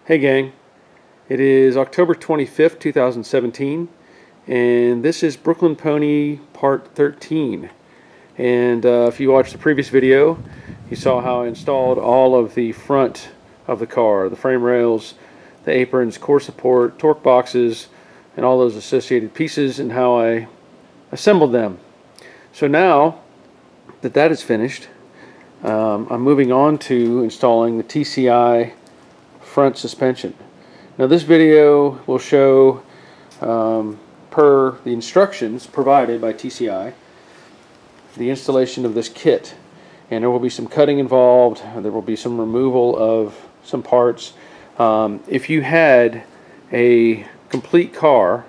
Hey gang, it is October 25th, 2017, and this is Brooklyn Pony Part 13. And if you watched the previous video, you saw how I installed all of the front of the car, the frame rails, the aprons, core support, torque boxes, and all those associated pieces, and how I assembled them. So now that that is finished, I'm moving on to installing the TCI front suspension. Now this video will show, per the instructions provided by TCI, the installation of this kit. And there will be some cutting involved, there will be some removal of some parts. If you had a complete car,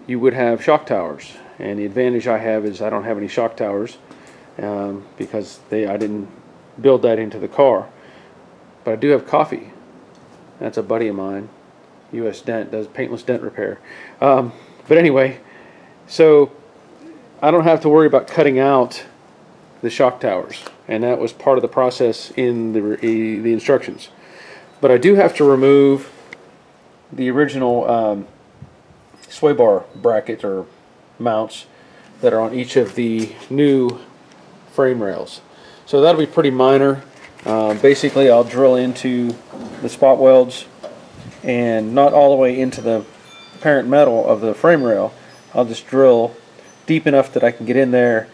you would have shock towers. And the advantage I have is I don't have any shock towers because I didn't build that into the car. But I do have coffee. That's a buddy of mine. US Dent does paintless dent repair. But anyway, so I don't have to worry about cutting out the shock towers, and that was part of the process in the instructions. But I do have to remove the original sway bar bracket or mounts that are on each of the new frame rails. So that'll be pretty minor. Basically, I'll drill into the spot welds, and not all the way into the parent metal of the frame rail. I'll just drill deep enough that I can get in there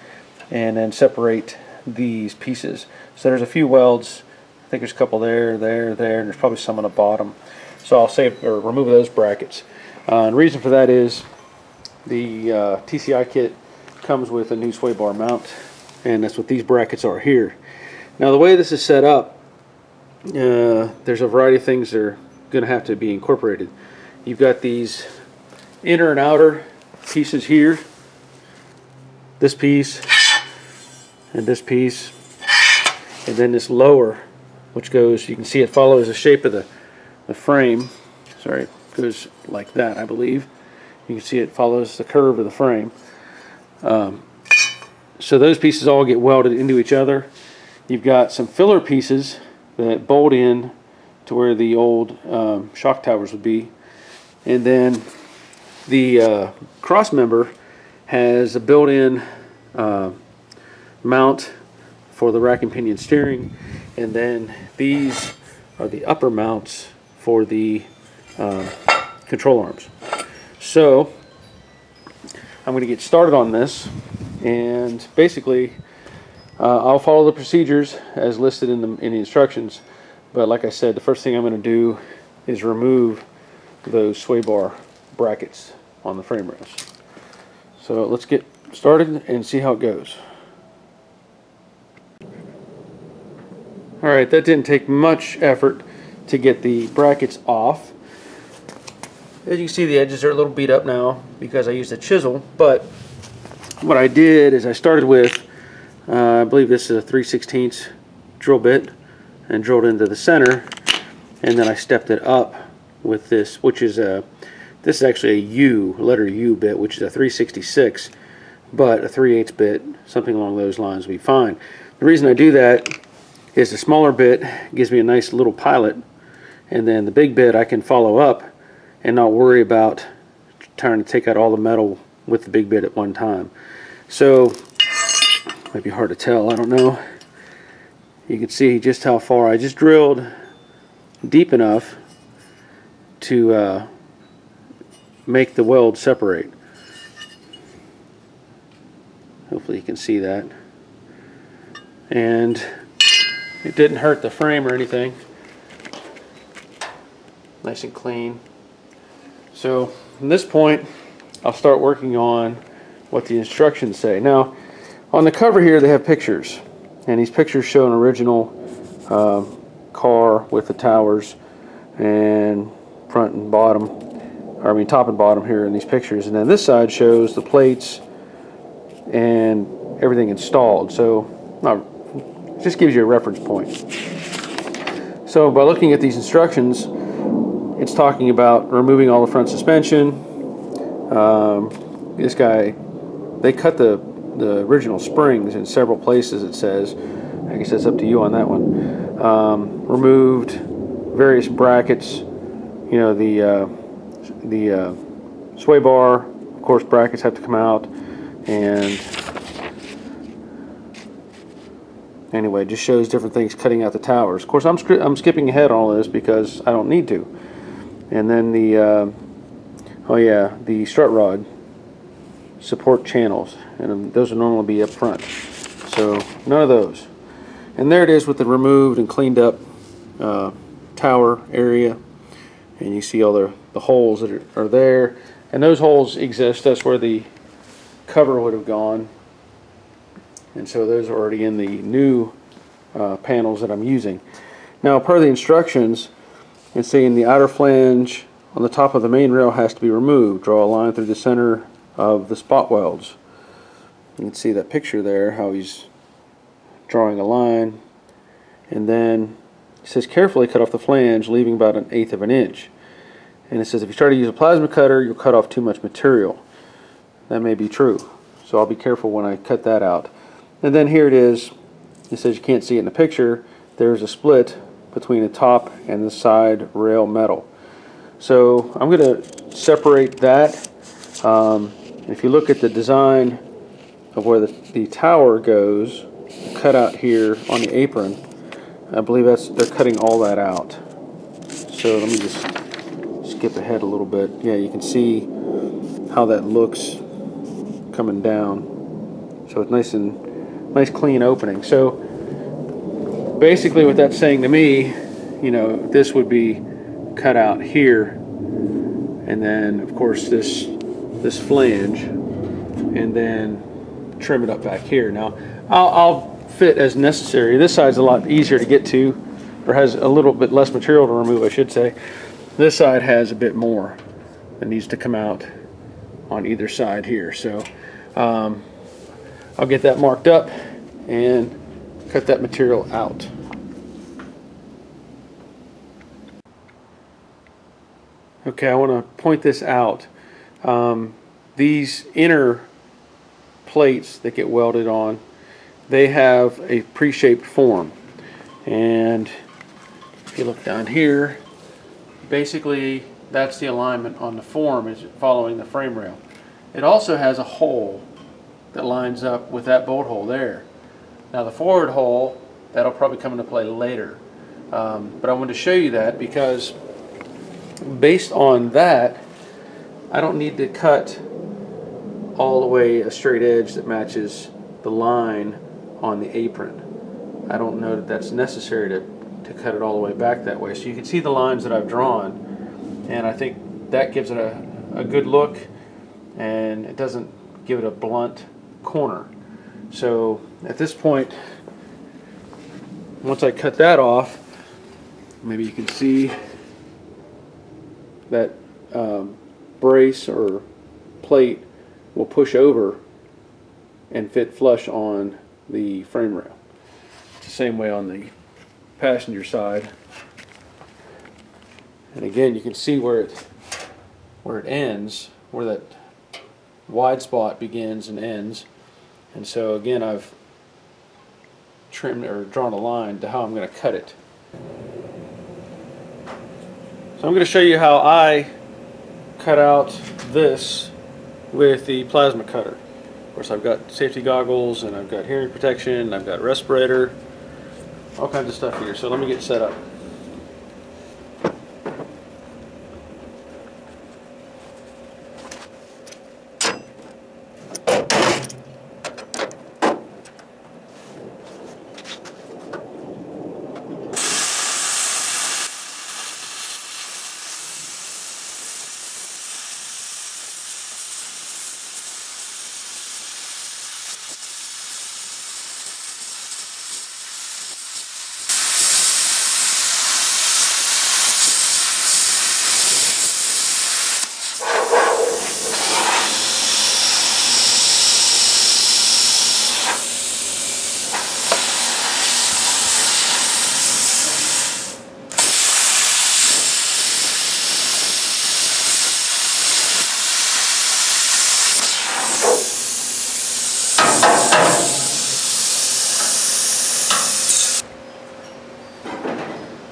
and then separate these pieces. So there's a few welds. I think there's a couple there, and there's probably some on the bottom. So I'll remove those brackets. And the reason for that is the TCI kit comes with a new sway bar mount, and that's what these brackets are here. Now the way this is set up, there's a variety of things that are going to have to be incorporated. You've got these inner and outer pieces here, this piece and this piece, and then this lower, which goes, you can see it follows the shape of the frame. Sorry, it goes like that, I believe. You can see it follows the curve of the frame. So those pieces all get welded into each other. You've got some filler pieces that bolt in to where the old shock towers would be. And then the Crossmember has a built-in mount for the rack and pinion steering. And then these are the upper mounts for the control arms. So I'm going to get started on this, and basically I'll follow the procedures as listed in the instructions, but like I said, the first thing I'm going to do is remove those sway bar brackets on the frame rails. So let's get started and see how it goes. Alright, that didn't take much effort to get the brackets off. As you can see, the edges are a little beat up now because I used a chisel, but what I did is I started with I believe this is a 3/16 drill bit, and drilled into the center, and then I stepped it up with this, which is this is actually a letter U bit, which is a 3/66, but a 3/8 bit, something along those lines will be fine. The reason I do that is the smaller bit gives me a nice little pilot, and then the big bit I can follow up and not worry about trying to take out all the metal with the big bit at one time. So might be hard to tell, I don't know. You can see just how far I just drilled deep enough to make the weld separate. Hopefully you can see that. And it didn't hurt the frame or anything. Nice and clean. So from this point, I'll start working on what the instructions say. Now, on the cover here they have pictures, and these pictures show an original car with the towers and front and bottom, or I mean top and bottom here in these pictures, and then this side shows the plates and everything installed. So just gives you a reference point. So by looking at these instructions, it's talking about removing all the front suspension. This guy, they cut the original springs in several places, it says. I guess that's up to you on that one. Removed various brackets you know, the sway bar, of course, brackets have to come out, and anyway, it just shows different things cutting out the towers. Of course, I'm skipping ahead on all this because I don't need to. And then the oh yeah, the strut rod support channels, and those will normally be up front, so none of those. And there it is with the removed and cleaned up tower area, and you see all the holes that are there, and those holes exist. That's where the cover would have gone, and so those are already in the new panels that I'm using. Now, per the instructions, it's saying the outer flange on the top of the main rail has to be removed. Draw a line through the center of the spot welds. You can see that picture there, how he's drawing a line, and then it says carefully cut off the flange, leaving about 1/8 of an inch. And it says if you try to use a plasma cutter, you'll cut off too much material. That may be true, so I'll be careful when I cut that out. And then here it is. It says you can't see it in the picture. There's a split between the top and the side rail metal. So I'm going to separate that. If you look at the design of where the tower goes, cut out here on the apron, I believe they're cutting all that out. So let me just skip ahead a little bit. Yeah, you can see how that looks coming down. So it's nice clean opening. So basically what that's saying to me, you know, this would be cut out here, and then of course this flange, and then trim it up back here. Now I'll fit as necessary. This side's a lot easier to get to, or has a little bit less material to remove, I should say. This side has a bit more that needs to come out on either side here. So I'll get that marked up and cut that material out. Okay, I want to point this out. These inner plates that get welded on, they have a pre-shaped form, and if you look down here, basically that's the alignment on the form is following the frame rail. It also has a hole that lines up with that bolt hole there. Now the forward hole, that'll probably come into play later, but I wanted to show you that because based on that, I don't need to cut all the way a straight edge that matches the line on the apron. I don't know that that's necessary to cut it all the way back that way. So you can see the lines that I've drawn, and I think that gives it a good look, and it doesn't give it a blunt corner. So at this point, once I cut that off, maybe you can see that brace or plate will push over and fit flush on the frame rail. It's the same way on the passenger side. And again, you can see where it ends, where that wide spot begins and ends. And so again, I've trimmed or drawn a line to how I'm going to cut it. So I'm going to show you how I cut out this with the plasma cutter. Of course, I've got safety goggles, and I've got hearing protection, I've got respirator, all kinds of stuff here. So let me get set up.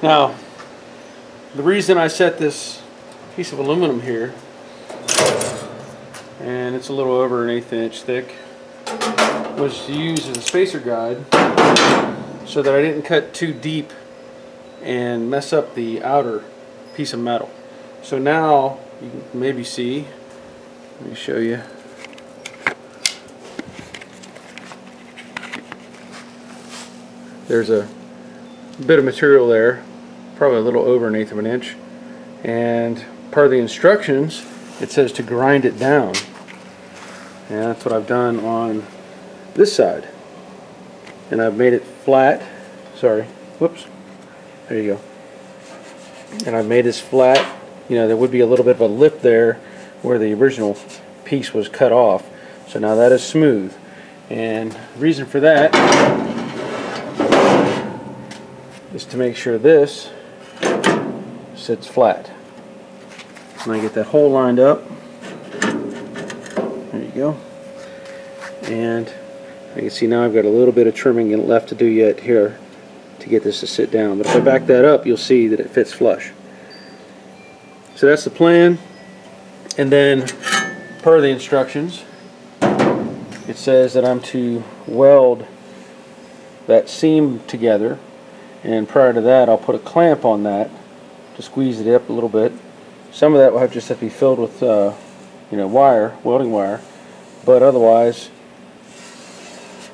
Now, the reason I set this piece of aluminum here, and it's a little over an 1/8 inch thick. Was used as a spacer guide so that I didn't cut too deep and mess up the outer piece of metal. So now you can maybe see, let me show you. There's a bit of material there, probably a little over an 1/8 of an inch, and part of the instructions it says to grind it down, and that's what I've done on this side. And I've made it flat, sorry, whoops, there you go. And I've made this flat. You know, there would be a little bit of a lip there where the original piece was cut off, so now that is smooth. And the reason for that is to make sure this sits flat. And I get that hole lined up. There you go. And you can see now I've got a little bit of trimming left to do yet here to get this to sit down. But if I back that up, you'll see that it fits flush. So that's the plan. And then, per the instructions, it says that I'm to weld that seam together. And prior to that, I'll put a clamp on that to squeeze it up a little bit. Some of that will just have to be filled with, you know, wire, welding wire. But otherwise,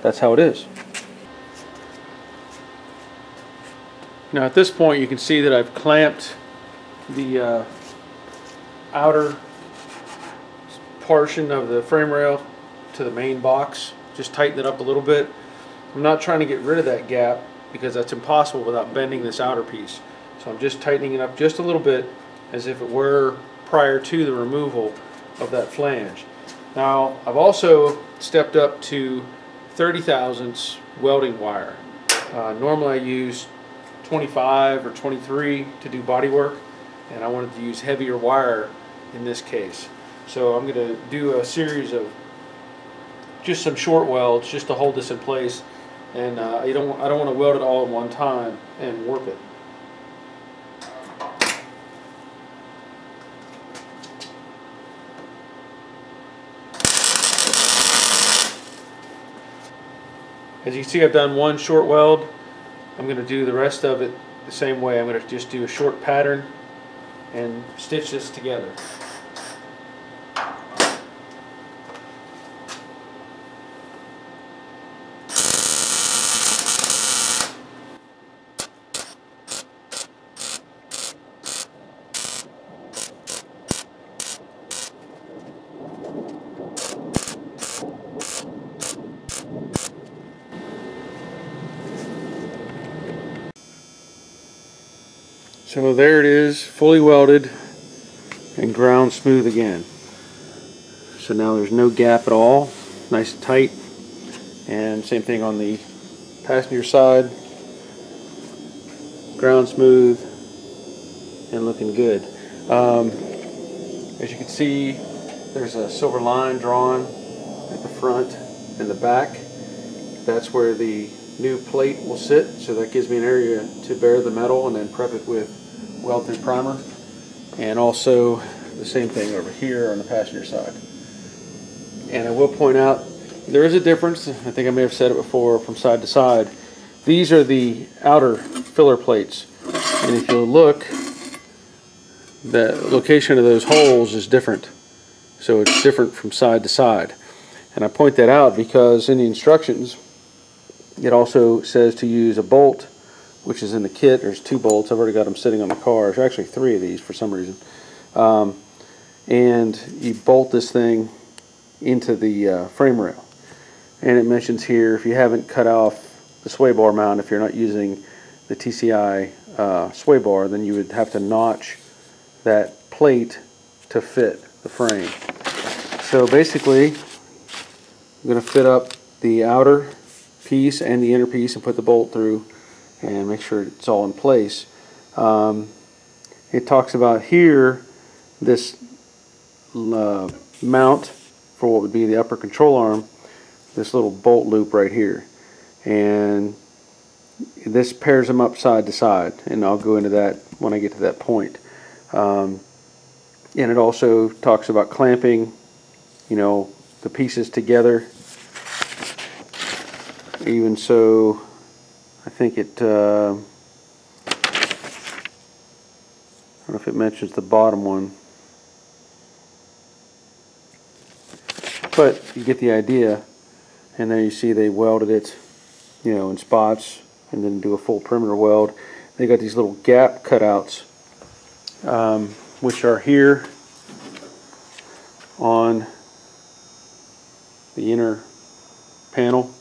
that's how it is. Now at this point you can see that I've clamped the outer portion of the frame rail to the main box. Just tighten it up a little bit. I'm not trying to get rid of that gap because that's impossible without bending this outer piece. So I'm just tightening it up just a little bit as if it were prior to the removal of that flange. Now I've also stepped up to 30 thousandths welding wire. Normally I use 25 or 23 to do body work, and I wanted to use heavier wire in this case. So I'm going to do a series of just some short welds just to hold this in place, and I don't want to weld it all at one time and warp it. As you can see, I've done one short weld. I'm going to do the rest of it the same way. I'm going to just do a short pattern and stitch this together. So there it is, fully welded and ground smooth again. So now there's no gap at all, nice and tight. And same thing on the passenger side, ground smooth and looking good. As you can see, there's a silver line drawn at the front and the back. That's where the new plate will sit, so that gives me an area to bare the metal and then prep it with weld through primer. And also the same thing over here on the passenger side. And I will point out there is a difference, I think I may have said it before, from side to side. These are the outer filler plates, and if you look, the location of those holes is different, so it's different from side to side. And I point that out because in the instructions it also says to use a bolt, which is in the kit. There's 2 bolts. I've already got them sitting on the car. There's actually 3 of these for some reason. And you bolt this thing into the frame rail. And it mentions here, if you haven't cut off the sway bar mount, if you're not using the TCI sway bar, then you would have to notch that plate to fit the frame. So basically, I'm going to fit up the outer piece and the inner piece and put the bolt through and make sure it's all in place. It talks about here this mount for what would be the upper control arm, this little bolt loop right here, and this pairs them up side to side, and I'll go into that when I get to that point. And it also talks about clamping, you know, the pieces together. Even so, I think it, I don't know if it mentions the bottom one, but you get the idea. And there you see they welded it, you know, in spots, and then do a full perimeter weld. They got these little gap cutouts, which are here on the inner panel,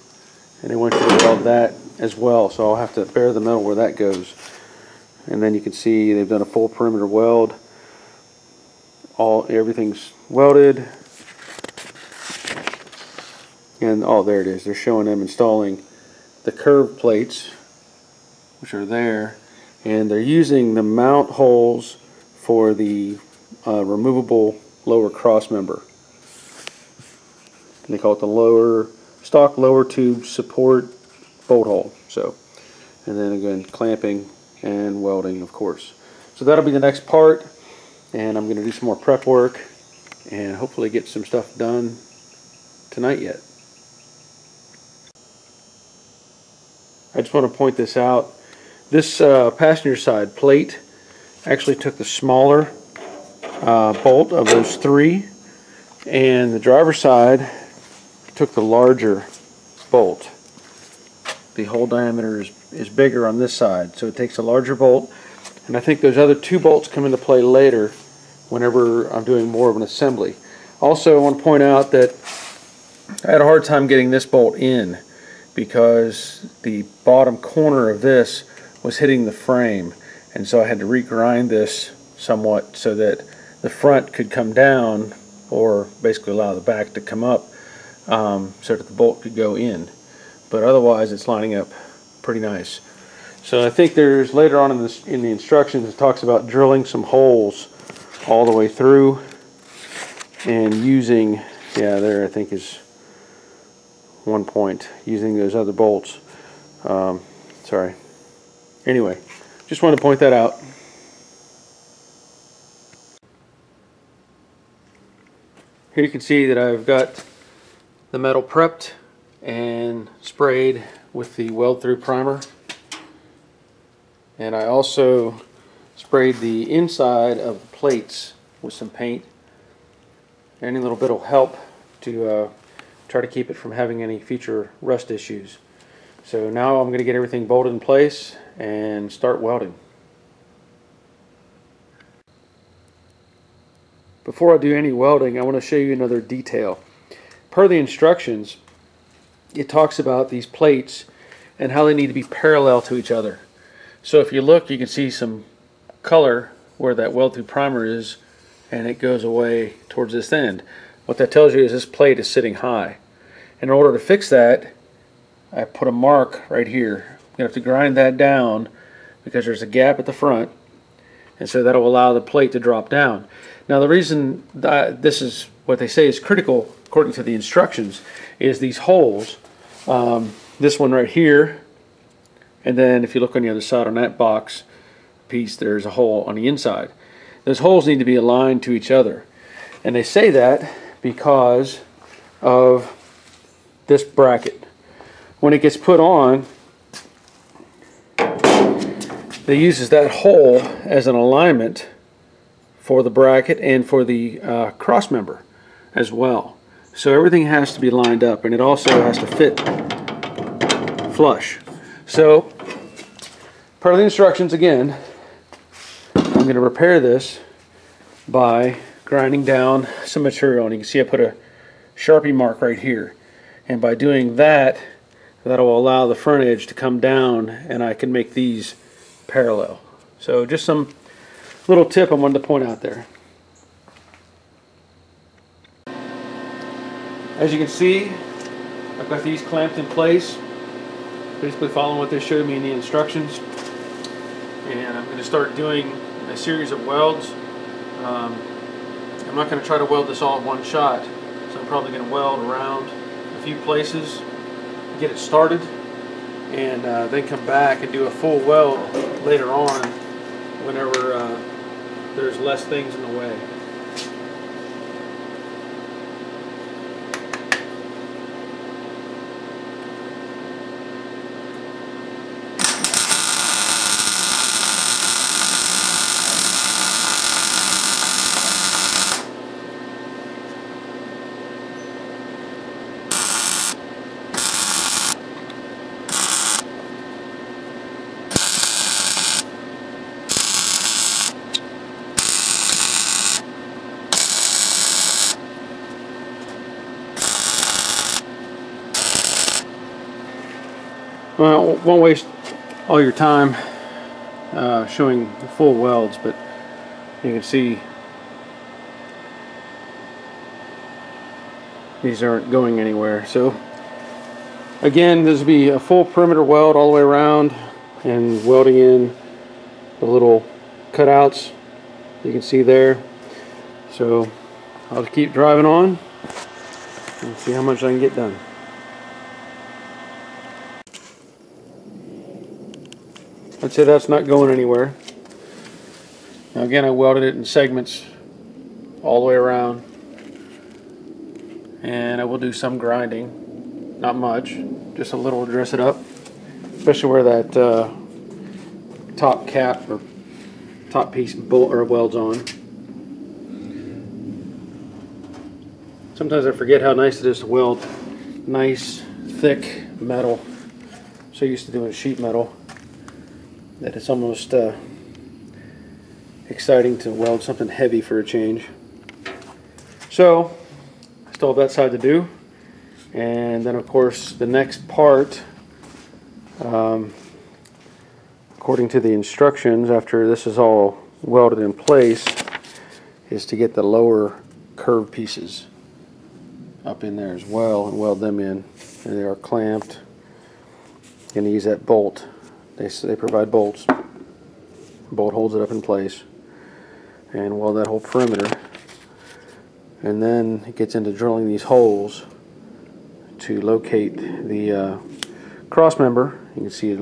and they want you to weld that as well. So I'll have to bare the metal where that goes. And then you can see they've done a full perimeter weld. Everything's welded. And oh, there it is. They're showing them installing the curved plates, which are there, and they're using the mount holes for the removable lower cross member. And they call it the stock lower tube support bolt hole. So, and then again, clamping and welding, of course. So that'll be the next part, and I'm going to do some more prep work and hopefully get some stuff done tonight yet. I just want to point this out. This passenger side plate actually took the smaller bolt of those three, and the driver's side took the larger bolt. The hole diameter is bigger on this side, so it takes a larger bolt, and I think those other two bolts come into play later whenever I'm doing more of an assembly. Also, I want to point out that I had a hard time getting this bolt in because the bottom corner of this was hitting the frame, and so I had to regrind this somewhat so that the front could come down, or basically allow the back to come up, so that the bolt could go in. But otherwise it's lining up pretty nice. So I think there's later on in the instructions it talks about drilling some holes all the way through and using, yeah, there I think is one point, using those other bolts. Sorry. Anyway, just wanted to point that out. Here you can see that I've got the metal prepped and sprayed with the weld through primer, and I also sprayed the inside of the plates with some paint. Any little bit will help to try to keep it from having any future rust issues. So now I'm going to get everything bolted in place and start welding. Before I do any welding, I want to show you another detail. Per the instructions, it talks about these plates and how they need to be parallel to each other. So if you look, you can see some color where that weld through primer is, and it goes away towards this end. What that tells you is this plate is sitting high. In order to fix that, I put a mark right here. I'm going to have to grind that down because there's a gap at the front, and so that will allow the plate to drop down. Now the reason that this is what they say is critical according to the instructions is these holes. This one right here, and then if you look on the other side on that box piece, there's a hole on the inside. Those holes need to be aligned to each other, and they say that because of this bracket. When it gets put on, they uses that hole as an alignment for the bracket and for the cross member as well. So everything has to be lined up, and it also has to fit flush. So per the instructions again, I'm going to repair this by grinding down some material, and you can see I put a Sharpie mark right here, and by doing that, that will allow the front edge to come down and I can make these parallel. So just some little tip I wanted to point out there. As you can see, I've got these clamped in place, basically following what they showed me in the instructions, and I'm going to start doing a series of welds. I'm not going to try to weld this all in one shot, so I'm probably going to weld around a few places, get it started, and then come back and do a full weld later on whenever there's less things in the way. Well, won't waste all your time showing the full welds, but you can see these aren't going anywhere. So again, this will be a full perimeter weld all the way around and welding in the little cutouts you can see there. So I'll just keep driving on and see how much I can get done. I'd say that's not going anywhere. Now again, I welded it in segments all the way around, and I will do some grinding, not much, just a little to dress it up, especially where that top cap or top piece bolt or welds on. Sometimes I forget how nice it is to weld nice thick metal. So used to doing sheet metal that it's almost exciting to weld something heavy for a change. So I still have that side to do, and then of course the next part, according to the instructions, after this is all welded in place, is to get the lower curved pieces up in there as well and weld them in. And they are clamped. Going to use that bolt. They provide bolts. Bolt holds it up in place, and weld that whole perimeter. And then it gets into drilling these holes to locate the cross member. You can see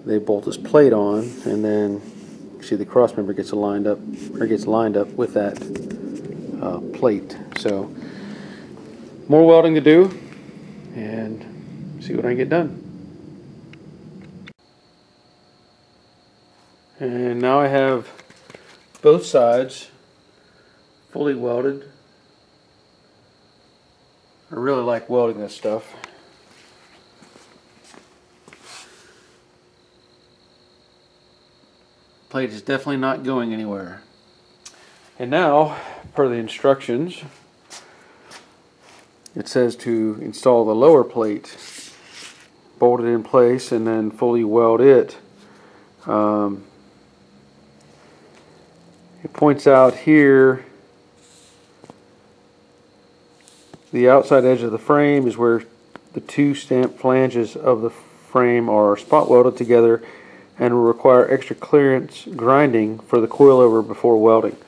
they bolt this plate on, and then you see the cross member gets lined up with that plate. So more welding to do, and see what I can get done. And now I have both sides fully welded. I really like welding this stuff. Plate is definitely not going anywhere. And now, per the instructions, it says to install the lower plate, bolt it in place, and then fully weld it. It points out here the outside edge of the frame is where the two stamped flanges of the frame are spot welded together and will require extra clearance grinding for the coilover before welding.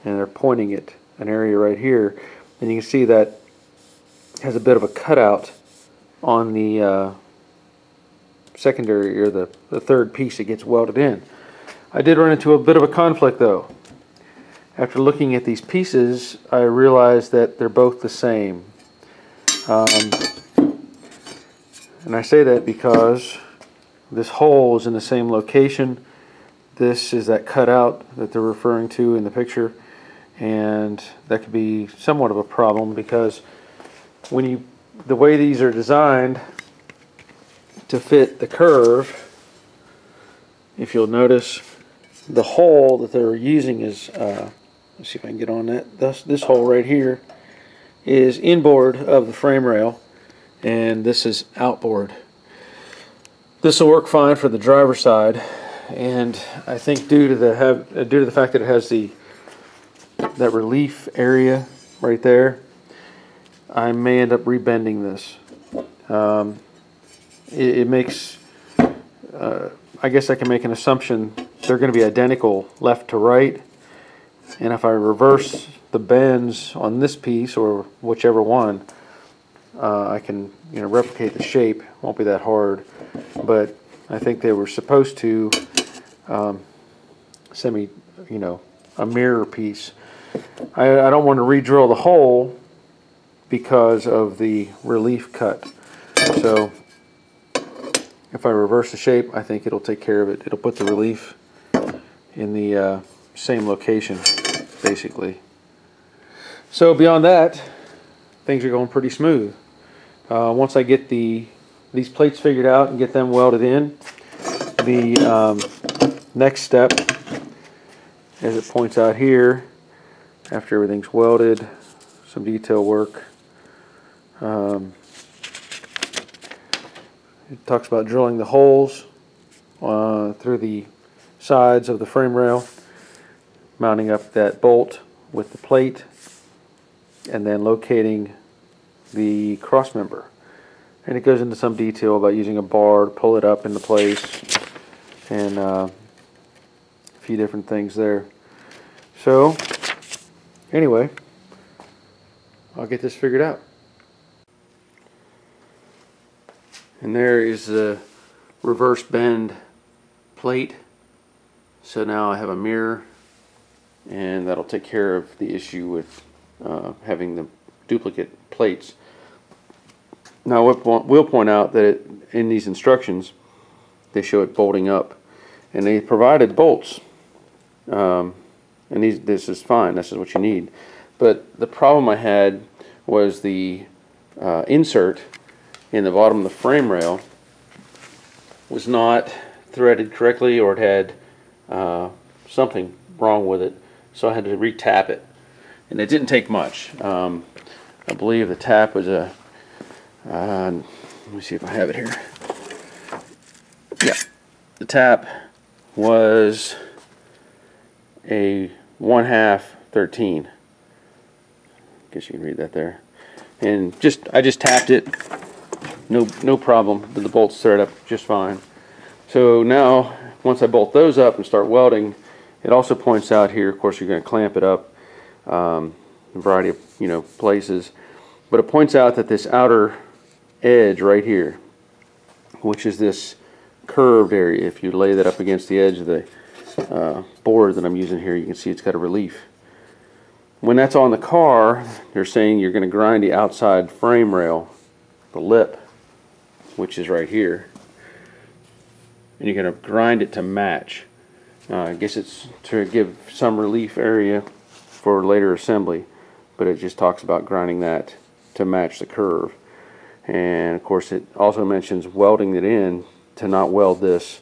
And they're pointing at an area right here, and you can see that has a bit of a cutout on the secondary, or the third piece that gets welded in. I did run into a bit of a conflict though. After looking at these pieces, I realized that they're both the same. And I say that because this hole is in the same location. This is that cutout that they're referring to in the picture, and that could be somewhat of a problem because the way these are designed to fit the curve, if you'll notice, the hole that they're using is, let's see if I can get on that. This hole right here is inboard of the frame rail, and this is outboard. This will work fine for the driver's side, and I think due to the fact that it has that relief area right there, I may end up rebending this. It makes, I guess I can make an assumption they're going to be identical left to right, and if I reverse the bends on this piece or whichever one, I can replicate the shape. Won't be that hard, but I think they were supposed to send me a mirror piece. I don't want to re-drill the hole because of the relief cut. So if I reverse the shape, I think it'll take care of it. It'll put the relief in the same location, basically. So beyond that, things are going pretty smooth. Once I get these plates figured out and get them welded in, the next step, as it points out here, after everything's welded, some detail work, It talks about drilling the holes through the sides of the frame rail, mounting up that bolt with the plate, and then locating the cross member. And it goes into some detail about using a bar to pull it up into place, and a few different things there. So anyway, I'll get this figured out. And there is the reverse bend plate. So now I have a mirror, and that'll take care of the issue with having the duplicate plates. Now I will point out that in these instructions they show it bolting up, and they provided bolts, and this is fine, this is what you need. But the problem I had was the insert in the bottom of the frame rail was not threaded correctly, or it had something wrong with it, so I had to re-tap it, and it didn't take much. I believe the tap was a let me see if I have it here. Yeah, the tap was a 1/2 13. Guess you can read that there. And I just tapped it. No problem. The bolts thread up just fine. So now, once I bolt those up and start welding, it also points out here, of course, you're going to clamp it up a variety of places, but it points out that this outer edge right here, which is this curved area, if you lay that up against the edge of the board that I'm using here, you can see it's got a relief. When that's on the car, they're saying you're going to grind the outside frame rail, the lip, which is right here, and you're going to grind it to match. I guess it's to give some relief area for later assembly, but it just talks about grinding that to match the curve. And of course it also mentions welding it in to not weld this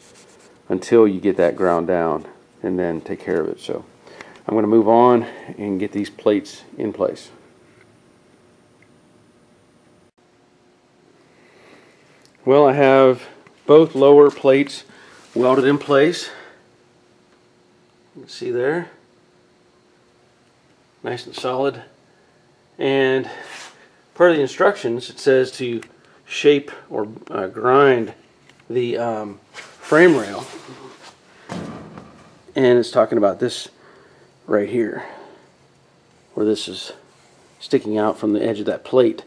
until you get that ground down, and then take care of it. So I'm going to move on and get these plates in place. Well, I have both lower plates welded in place. You can see there, nice and solid. And per the instructions, it says to shape or grind the frame rail, and it's talking about this right here, where this is sticking out from the edge of that plate,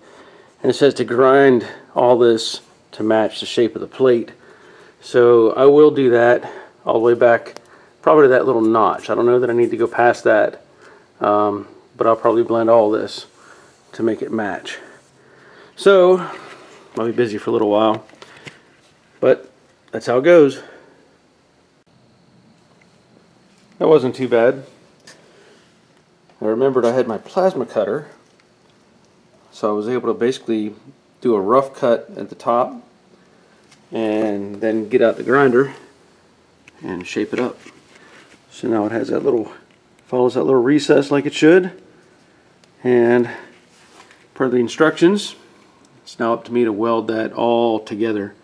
and it says to grind all this to match the shape of the plate. So I will do that all the way back, probably to that little notch. I don't know that I need to go past that, but I'll probably blend all this to make it match. So I'll be busy for a little while, but that's how it goes. That wasn't too bad. I remembered I had my plasma cutter, so I was able to basically do a rough cut at the top and then get out the grinder and shape it up. So now it has that little, follows that little recess like it should, and per the instructions, it's now up to me to weld that all together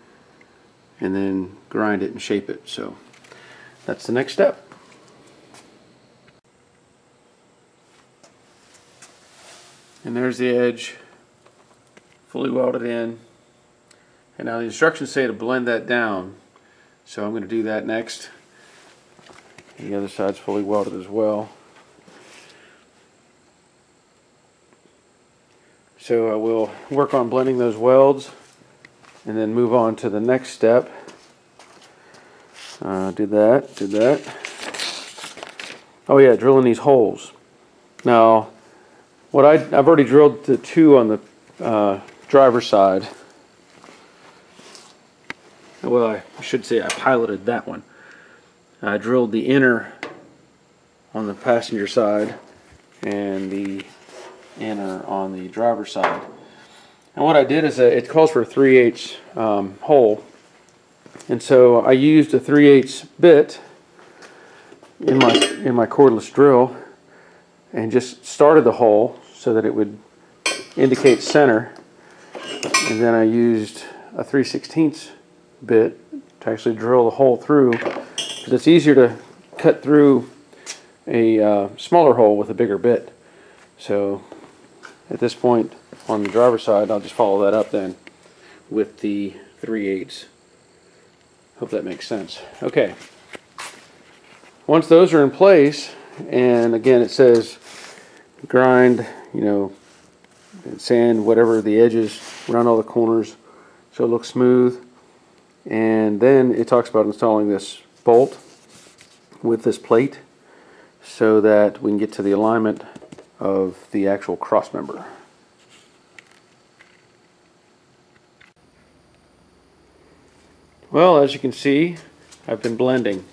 and then grind it and shape it. So that's the next step. And there's the edge, fully welded in. And now the instructions say to blend that down, so I'm going to do that next. The other side's fully welded as well. So I will work on blending those welds and then move on to the next step. Do that. Oh yeah, drilling these holes. Now, I've already drilled the two on the driver's side. Well, I should say I piloted that one. I drilled the inner on the passenger side and the inner on the driver's side. And what I did is it calls for a 3/8 hole, and so I used a 3/8 bit in my cordless drill and just started the hole so that it would indicate center, and then I used a 3/16 bit to actually drill the hole through, because it's easier to cut through a smaller hole with a bigger bit. So at this point on the driver's side, I'll just follow that up then with the 3/8. Hope that makes sense. Okay. Once those are in place, and again it says grind, you know, sand whatever the edges around all the corners so it looks smooth. And then it talks about installing this bolt with this plate so that we can get to the alignment of the actual cross member. Well, as you can see, I've been blending.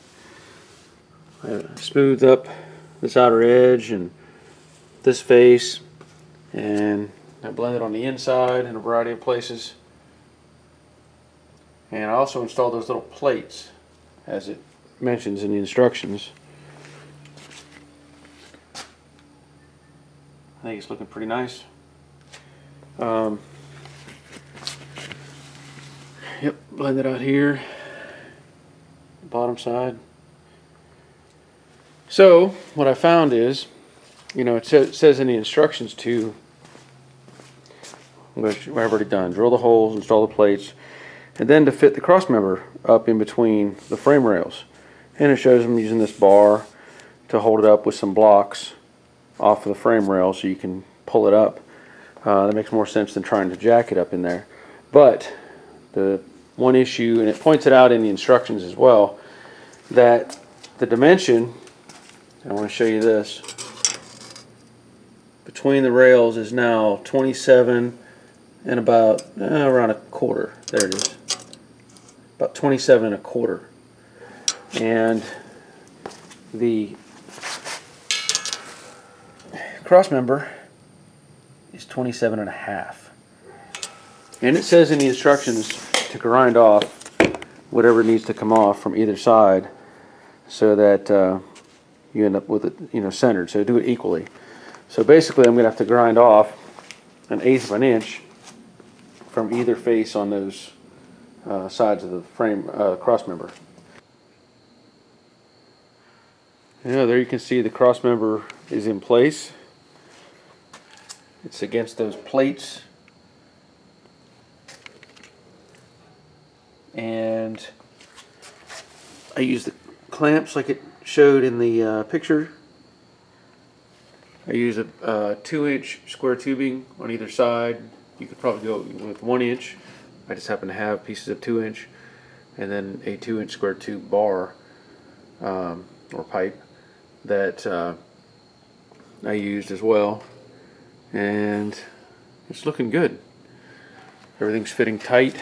I smoothed up this outer edge and this face, and I blended on the inside in a variety of places. And I also installed those little plates as it mentions in the instructions. I think it's looking pretty nice. Yep, blend it out here, bottom side. So what I found is, you know, it says in the instructions to, which I've already done, drill the holes, install the plates, and then to fit the cross member up in between the frame rails. And it shows them using this bar to hold it up with some blocks off of the frame rail so you can pull it up. That makes more sense than trying to jack it up in there. But the one issue, and it points it out in the instructions as well, that the dimension, I want to show you this, between the rails is now 27 and about around a quarter. There it is, about 27 1/4, and the cross member is 27 1/2. And it says in the instructions to grind off whatever needs to come off from either side so that you end up with it, you know, centered. So do it equally. So basically I'm going to have to grind off 1/8 of an inch from either face on those sides of the frame cross member. Yeah, there you can see the cross member is in place. It's against those plates, and I use the clamps like it showed in the picture. I use a 2-inch square tubing on either side. You could probably go with 1 inch. I just happen to have pieces of 2-inch, and then a 2-inch square tube bar or pipe that I used as well, and it's looking good. Everything's fitting tight.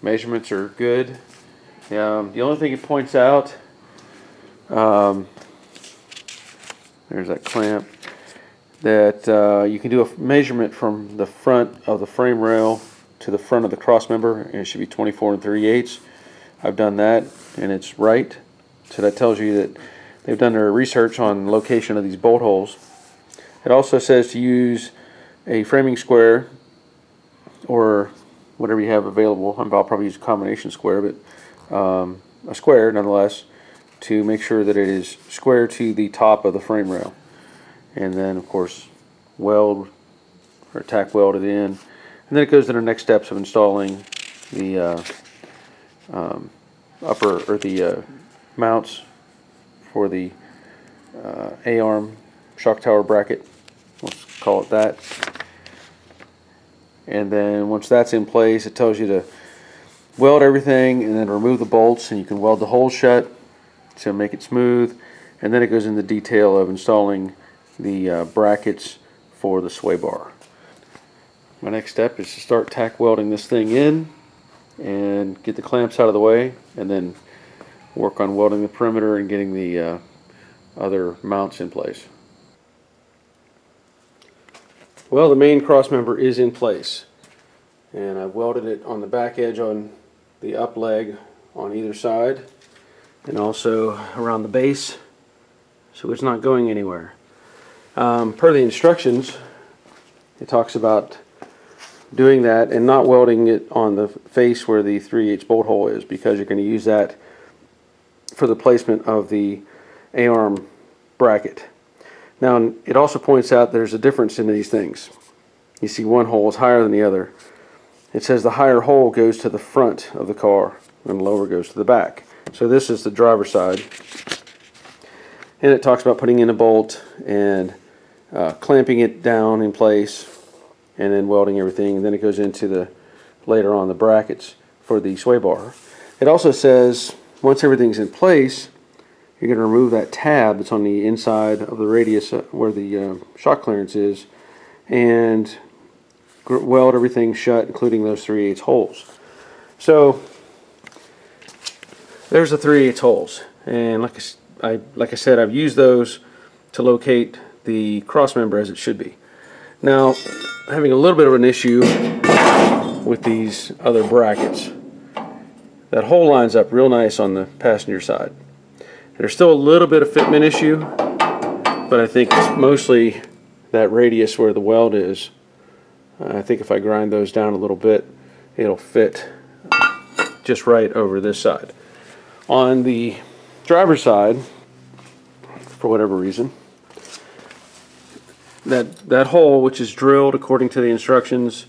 Measurements are good. The only thing it points out, there's that clamp, that you can do a measurement from the front of the frame rail to the front of the cross member, and it should be 24 3/8. I've done that, and it's right. So that tells you that they've done their research on location of these bolt holes. It also says to use a framing square or whatever you have available. I'll probably use a combination square, but a square nonetheless, to make sure that it is square to the top of the frame rail. And then of course weld or tack weld it in, and then it goes to the next steps of installing the upper or the mounts for the A-arm shock tower bracket, let's call it that. And then once that's in place, it tells you to weld everything and then remove the bolts, and you can weld the hole shut to make it smooth. And then it goes into detail of installing the brackets for the sway bar. My next step is to start tack welding this thing in and get the clamps out of the way, and then work on welding the perimeter and getting the other mounts in place. Well, the main cross member is in place, and I've welded it on the back edge on the up leg on either side, and also around the base, so it's not going anywhere. Per the instructions, it talks about doing that and not welding it on the face where the 3/8 bolt hole is, because you're going to use that for the placement of the A-arm bracket. Now, it also points out there's a difference in these things. You see one hole is higher than the other. It says the higher hole goes to the front of the car and the lower goes to the back. So this is the driver's side. And it talks about putting in a bolt and clamping it down in place and then welding everything. And then it goes into the, later on, the brackets for the sway bar. It also says once everything's in place, you're going to remove that tab that's on the inside of the radius where the shock clearance is, and weld everything shut, including those 3/8 holes. So there's the 3/8 holes, and like I said, I've used those to locate the cross member as it should be. Now, having a little bit of an issue with these other brackets. That hole lines up real nice on the passenger side. There's still a little bit of fitment issue, but I think it's mostly that radius where the weld is. I think if I grind those down a little bit, it'll fit just right over this side. On the driver's side, for whatever reason, that hole, which is drilled according to the instructions,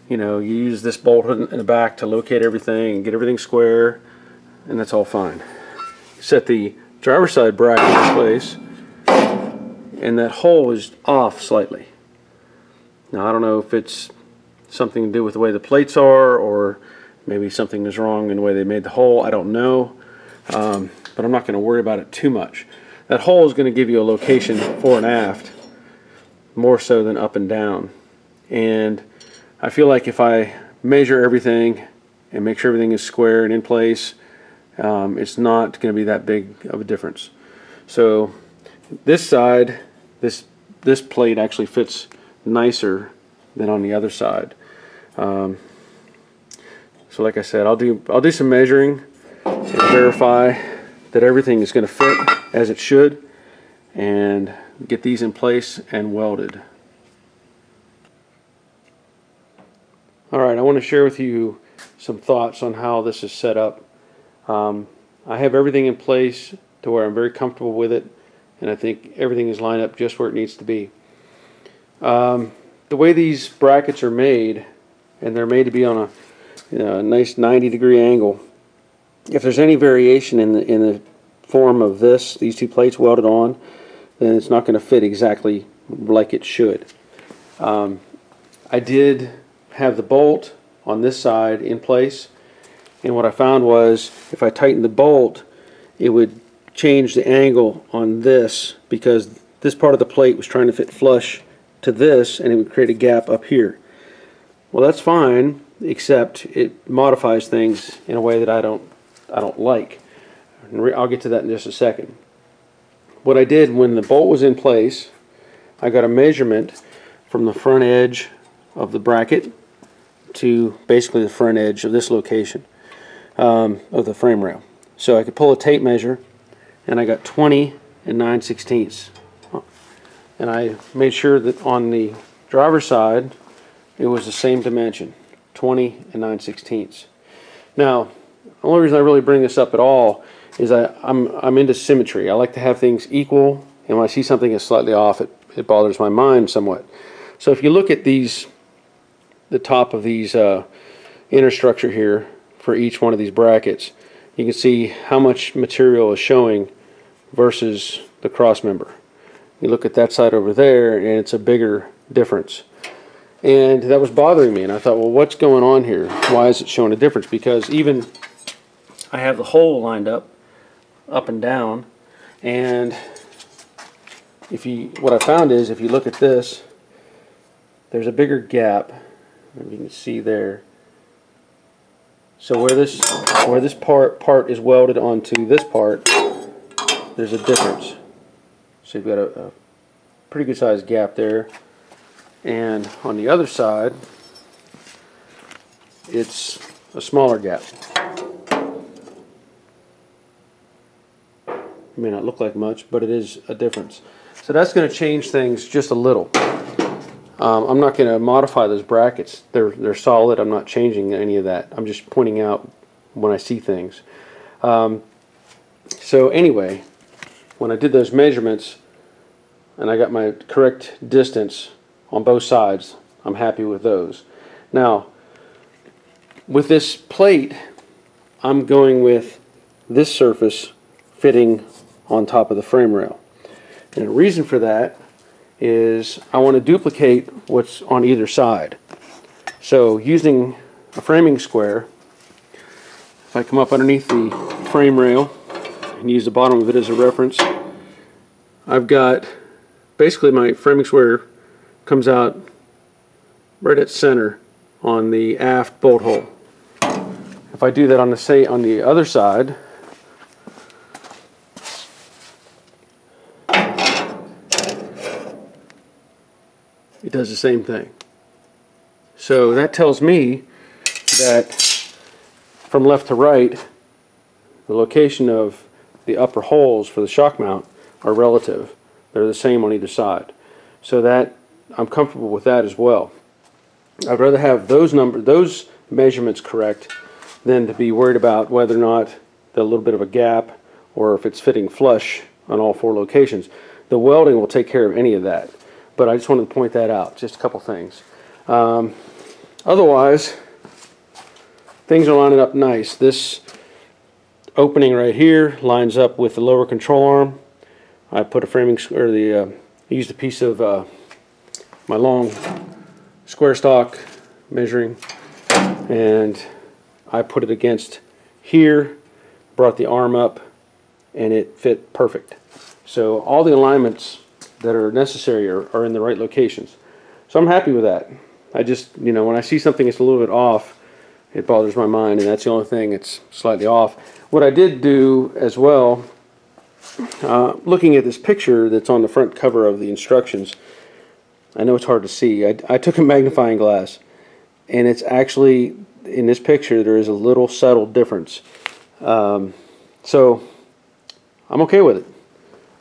you know, you use this bolt in the back to locate everything and get everything square, and that's all fine. Set the driver's side bracket in place, and that hole is off slightly. Now, I don't know if it's something to do with the way the plates are, or maybe something is wrong in the way they made the hole. I don't know, but I'm not going to worry about it too much. That hole is going to give you a location fore and aft, more so than up and down. And I feel like if I measure everything and make sure everything is square and in place, it's not going to be that big of a difference. So this side, this plate actually fits nicer than on the other side. So like I said, I'll do some measuring and verify that everything is going to fit as it should, and get these in place and welded. Alright, I want to share with you some thoughts on how this is set up. I have everything in place to where I'm very comfortable with it, and I think everything is lined up just where it needs to be. The way these brackets are made, and they're made to be on a nice 90-degree angle, if there's any variation in the form of these two plates welded on, then it's not going to fit exactly like it should. I did have the bolt on this side in place, and what I found was if I tightened the bolt, it would change the angle on this, because this part of the plate was trying to fit flush to this, and it would create a gap up here. Well, that's fine, except it modifies things in a way that I don't like. I'll get to that in just a second. What I did when the bolt was in place, I got a measurement from the front edge of the bracket to basically the front edge of this location of the frame rail. So I could pull a tape measure, and I got 20 and 9/16. And I made sure that on the driver's side it was the same dimension, 20 and 9/16. Now, the only reason I really bring this up at all is I'm into symmetry. I like to have things equal, and when I see something is slightly off, it bothers my mind somewhat. So if you look at the top of these inner structure here for each one of these brackets, you can see how much material is showing versus the cross member. You look at that side over there, and it's a bigger difference. And that was bothering me, and I thought, well, what's going on here? Why is it showing a difference? Because even I have the hole lined up and down, and what I found is if you look at this, there's a bigger gap. You can see there. So where this part is welded onto this part, there's a difference. So you've got a pretty good sized gap there, and on the other side it's a smaller gap. It may not look like much, but it is a difference. So that's going to change things just a little. I'm not going to modify those brackets. They're solid. I'm not changing any of that. I'm just pointing out when I see things. So anyway, when I did those measurements and I got my correct distance on both sides, I'm happy with those. Now, with this plate, I'm going with this surface fitting on top of the frame rail. And the reason for that is I want to duplicate what's on either side. So using a framing square, if I come up underneath the frame rail and use the bottom of it as a reference, I've got basically my framing square comes out right at center on the aft bolt hole. If I do that on the other side, it does the same thing. So that tells me that from left to right, the location of the upper holes for the shock mount are relative. They're the same on either side. So that I'm comfortable with that as well. I'd rather have those measurements correct than to be worried about whether or not there's a little bit of a gap or if it's fitting flush on all 4 locations. The welding will take care of any of that. But I just wanted to point that out, just a couple things. Otherwise, things are lining up nice. This opening right here lines up with the lower control arm. I put a used a piece of my long square stock measuring, and I put it against here, brought the arm up, and it fit perfect. So all the alignments that are necessary are in the right locations. So I'm happy with that. I just, when I see something that's a little bit off, it bothers my mind, and that's the only thing that's slightly off. What I did do as well, looking at this picture that's on the front cover of the instructions, I know it's hard to see. I took a magnifying glass, and it's actually, in this picture, there is a little subtle difference. So I'm okay with it.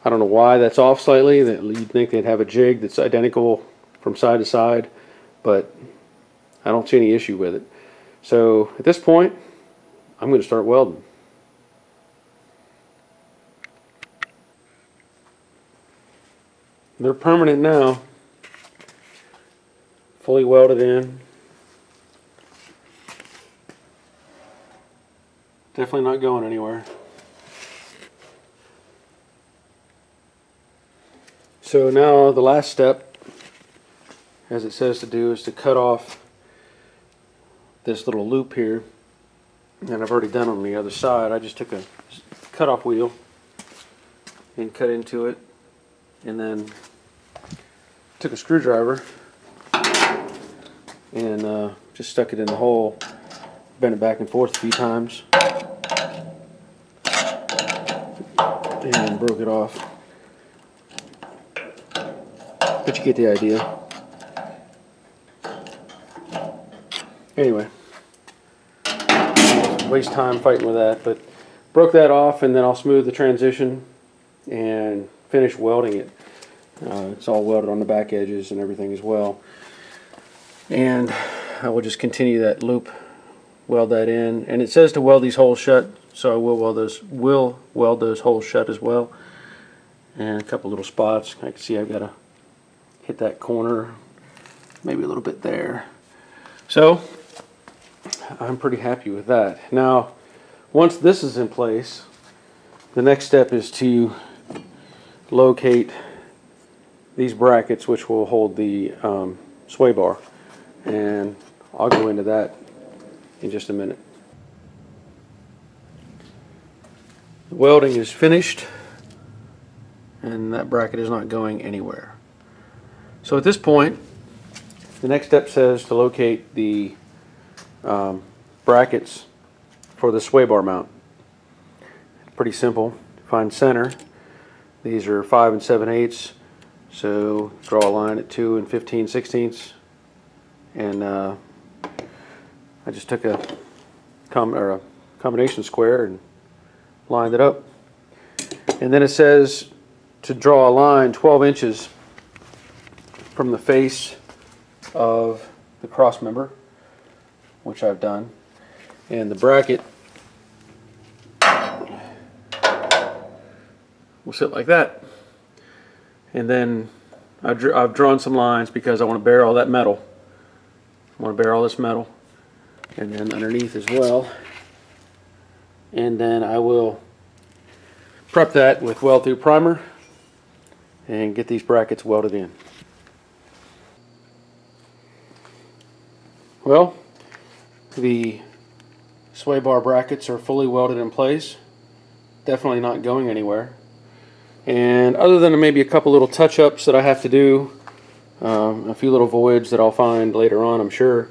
I don't know why that's off slightly. That you'd think they'd have a jig that's identical from side to side, but I don't see any issue with it. So at this point, I'm going to start welding. They're permanent now, fully welded in. Definitely not going anywhere. So now the last step, as it says to do, is to cut off this little loop here, and I've already done on the other side. I just took a cut-off wheel and cut into it, and then took a screwdriver and just stuck it in the hole, bent it back and forth a few times, and broke it off. But you get the idea. Anyway, waste time fighting with that, but broke that off, and then I'll smooth the transition and finish welding it. It's all welded on the back edges and everything as well. And I will just continue that loop, weld that in, and it says to weld these holes shut, so I will weld those holes shut as well. And a couple little spots. I can see I've got to hit that corner, maybe a little bit there. So I'm pretty happy with that. Now, once this is in place, the next step is to locate these brackets, which will hold the sway bar, and I'll go into that in just a minute. The welding is finished, and that bracket is not going anywhere. So at this point, the next step says to locate the brackets for the sway bar mount. Pretty simple. Find center. These are 5 7/8, so draw a line at 2 15/16, and I just took a combination square and lined it up. And then it says to draw a line 12 inches from the face of the crossmember, which I've done, and the bracket will sit like that. And then I've drawn some lines because I want to bare all that metal. I want to bare all this metal, and then underneath as well. And then I will prep that with weld through primer and get these brackets welded in. Well, the sway bar brackets are fully welded in place, definitely not going anywhere. And other than maybe a couple little touch-ups that I have to do, a few little voids that I'll find later on, I'm sure,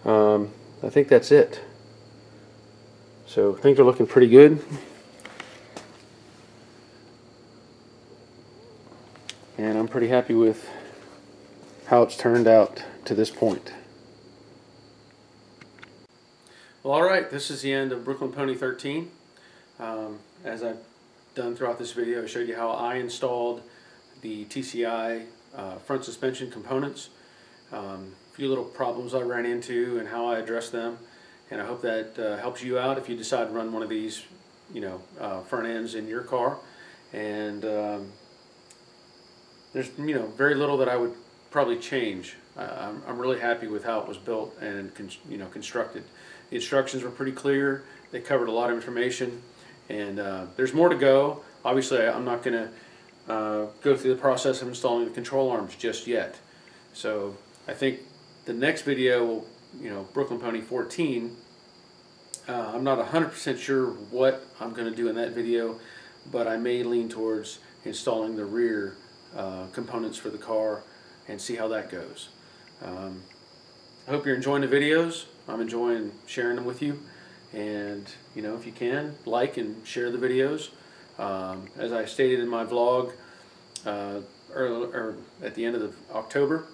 I think that's it. So things are looking pretty good. And I'm pretty happy with how it's turned out to this point. Well, alright, this is the end of Brooklyn Pony 13. As I've done throughout this video, I showed you how I installed the TCI front suspension components. A few little problems I ran into and how I addressed them. And I hope that helps you out if you decide to run one of these, front ends in your car. And there's, very little that I would probably change. I'm really happy with how it was built and constructed. The instructions were pretty clear. They covered a lot of information, and there's more to go. Obviously, I'm not going to go through the process of installing the control arms just yet. So I think the next video, Brooklyn Pony 14, I'm not 100% sure what I'm going to do in that video, but I may lean towards installing the rear components for the car and see how that goes. I hope you're enjoying the videos. I'm enjoying sharing them with you, and if you can, like and share the videos. As I stated in my vlog at the end of October,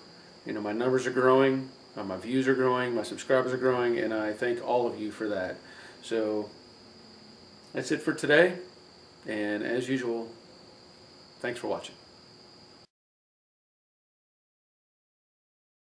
my numbers are growing, my views are growing, my subscribers are growing, and I thank all of you for that. So that's it for today, and as usual, thanks for watching.